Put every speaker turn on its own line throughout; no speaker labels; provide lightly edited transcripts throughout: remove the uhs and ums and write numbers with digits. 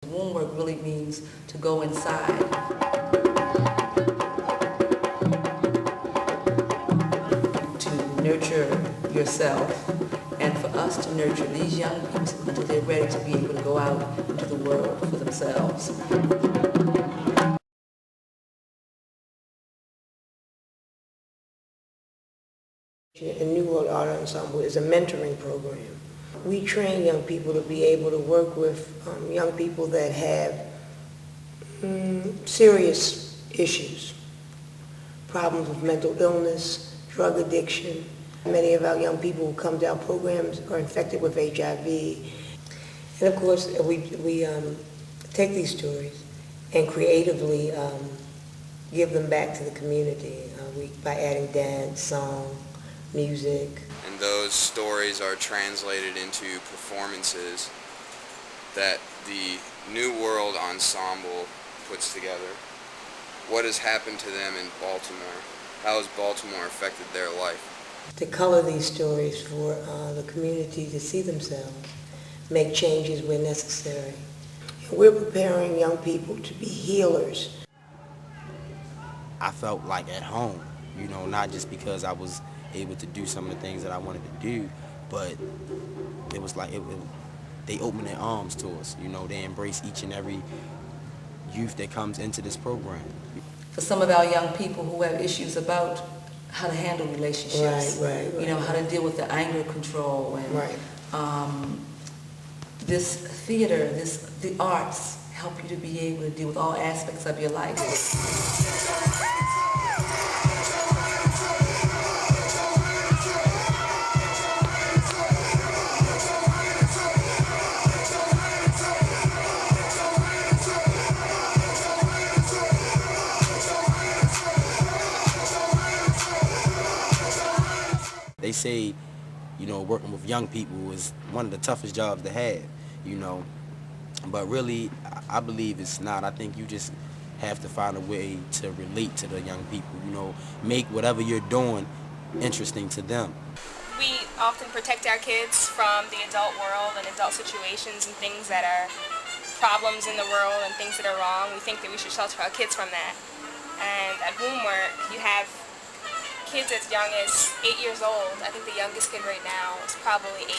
WombWork really means to go inside, to nurture yourself, and for us to nurture these young people until they're ready to be able to go out into the world for themselves.
The New World Art Ensemble is a mentoring program. We train young people to be able to work with young people that have serious issues, problems with mental illness, drug addiction. Many of our young people who come to our programs are infected with HIV. And of course, we take these stories and creatively give them back to the community by adding dance, song, music.
And those stories are translated into performances that the New World Ensemble puts together. What has happened to them in Baltimore? How has Baltimore affected their life?
To color these stories for the community to see themselves, make changes where necessary. And we're preparing young people to be healers.
I felt like at home, you know, not just because I was able to do some of the things that I wanted to do, but it was like they open their arms to us, you know, they embrace each and every youth that comes into this program.
For some of our young people who have issues about how to handle relationships,
right.
You know, how to deal with the anger control, and this theater, the arts help you to be able to deal with all aspects of your life.
They say, you know, working with young people is one of the toughest jobs to have, you know, but really, I believe it's not. I think you just have to find a way to relate to the young people, you know, make whatever you're doing interesting to them.
We often protect our kids from the adult world and adult situations and things that are problems in the world and things that are wrong. We think that we should shelter our kids from that. And at WombWork, you have kids as young as 8 years old. I think the youngest kid right now is probably 8,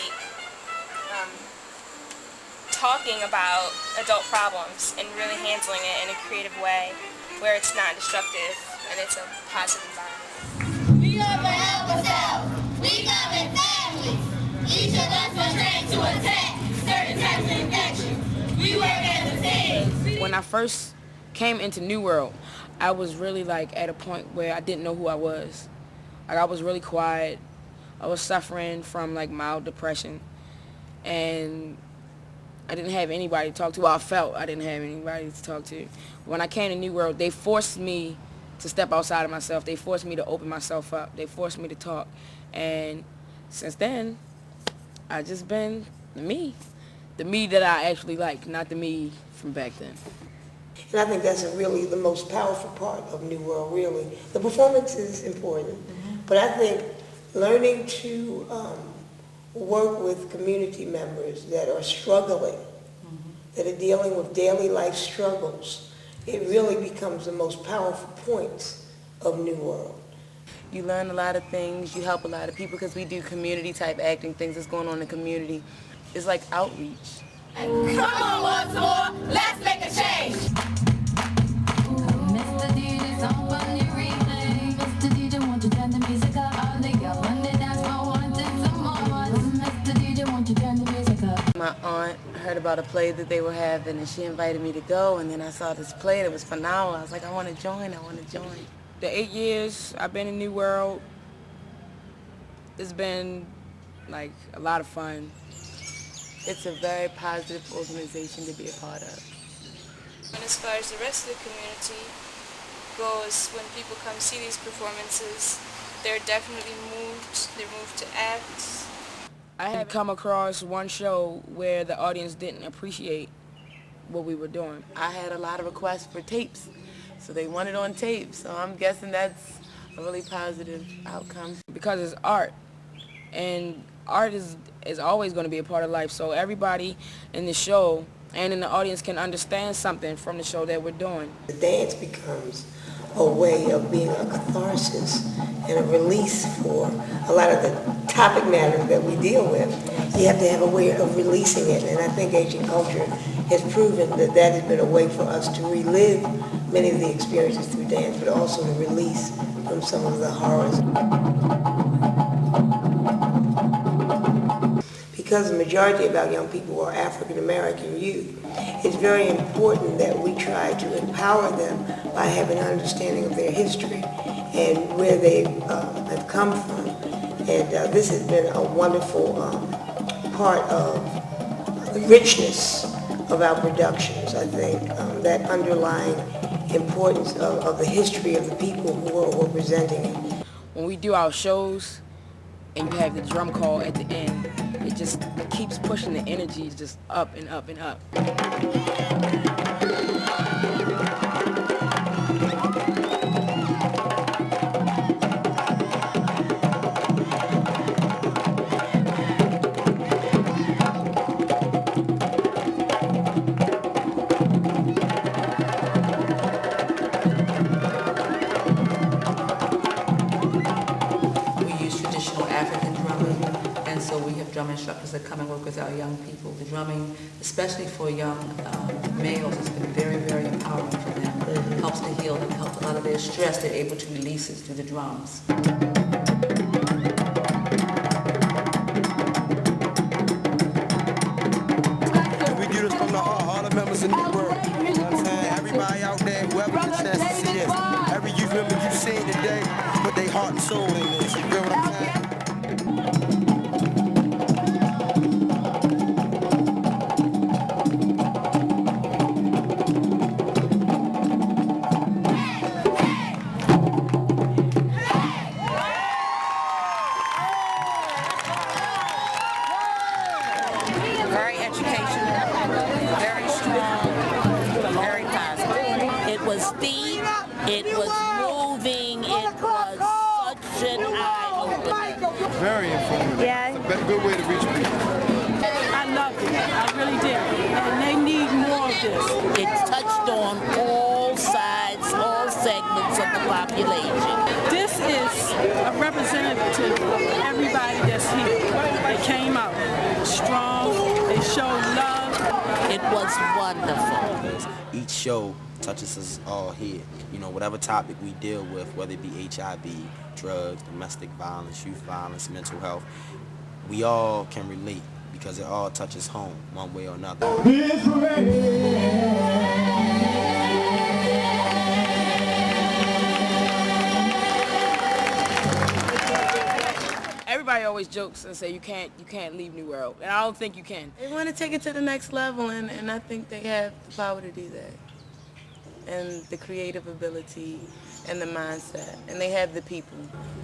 talking about adult problems and really handling it in a creative way where it's not destructive and it's a positive environment.
We never help ourselves. We come in families. Each of us are trained to attack certain types of infections. We work as a team.
When I first came into New World, I was really like at a point where I didn't know who I was. Like, I was really quiet. I was suffering from like mild depression, and I didn't have anybody to talk to. Well, I felt I didn't have anybody to talk to. When I came to New World, they forced me to step outside of myself. They forced me to open myself up. They forced me to talk. And since then, I just been the me that I actually like, not the me from back then.
And I think that's really the most powerful part of New World, really. The performance is important, but I think learning to work with community members that are struggling, that are dealing with daily life struggles, it really becomes the most powerful points of New World.
You learn a lot of things, you help a lot of people because we do community type acting, things that's going on in the community. It's like outreach.
Come on, Baltimore, let's make a change.
Mr. DJ, someone you replay. Mr. DJ, won't you turn the music up? All the girls on the dance floor wanting some more. Mr. DJ, won't you turn the music up?
My aunt heard about a play that they were having, and she invited me to go, and then I saw this play that was phenomenal. I was like, I want to join. The 8 years I've been in New World, it's been like a lot of fun. It's a very positive organization to be a part of.
And as far as the rest of the community goes, when people come see these performances, they're definitely moved. They're moved to act.
I had come across one show where the audience didn't appreciate what we were doing. I had a lot of requests for tapes, so they wanted on tape, so I'm guessing that's a really positive outcome. Because it's art, and art is always going to be a part of life, so everybody in the show and then the audience can understand something from the show that we're doing.
The dance becomes a way of being a catharsis and a release for a lot of the topic matter that we deal with. You have to have a way of releasing it, and I think Asian culture has proven that that has been a way for us to relive many of the experiences through dance, but also to release from some of the horrors. Because the majority of our young people are African American youth, it's very important that we try to empower them by having an understanding of their history and where they have come from. And this has been a wonderful part of the richness of our productions, I think, that underlying importance of the history of the people who are presenting it.
When we do our shows and you have the drum call at the end, it just keeps pushing the energy just up and up and up.
Drum instructors that come and work with our young people. The drumming, especially for young males, has been very, very empowering for them. It helps to heal them, helps a lot of their stress. They're able to release it through the drums.
We do this from the heart, all the members in the world. You know what I'm saying? Everybody out there, whoever gets a chance to see this, every youth member you see today, put their heart and soul in this. You feel what I'm saying?
Very educational, very strong, very positive. It was deep, it was moving, it was such an eye-opener.
Very informative. Yeah. It's a good way to reach people.
I loved it. I really did. And they need more of this.
It touched on all sides, all segments of the population.
This is a representative of everybody that's here. They came out strong. They showed love.
It was wonderful.
Each show touches us all here. You know, whatever topic we deal with, whether it be HIV, drugs, domestic violence, youth violence, mental health, we all can relate because it all touches home one way or another.
Everybody always jokes and say you can't leave New World, and I don't think you can.
They want to take it to the next level, and I think they have the power to do that. And the creative ability and the mindset, and they have the people.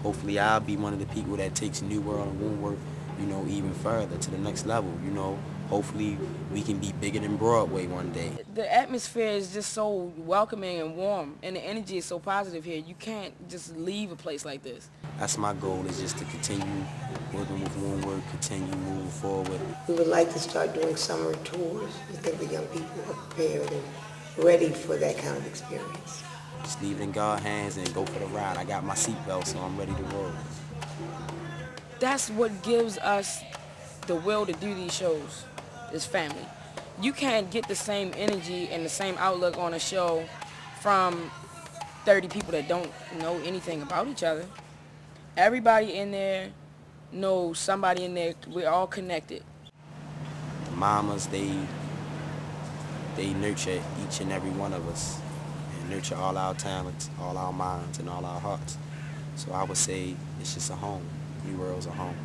Hopefully I'll be one of the people that takes New World and WombWork, you know, even further to the next level, you know. Hopefully we can be bigger than Broadway one day.
The atmosphere is just so welcoming and warm, and the energy is so positive here. You can't just leave a place like this.
That's my goal, is just to continue working with WombWork, continue moving forward.
We would like to start doing summer tours. We think the young people are prepared and ready for that kind of experience.
Just leave it in God's hands and go for the ride. I got my seatbelt, so I'm ready to roll.
That's what gives us the will to do these shows, is family. You can't get the same energy and the same outlook on a show from 30 people that don't know anything about each other. Everybody in there knows somebody in there. We're all connected.
The mamas, they nurture each and every one of us and nurture all our talents, all our minds, and all our hearts. So I would say it's just a home. New World's a home.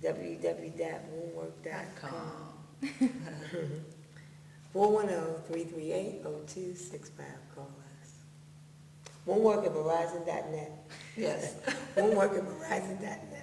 www.wombwork.com 410-338-0265. Call us. WombWork at Verizon.net.
Yes.
WombWork at Verizon.net.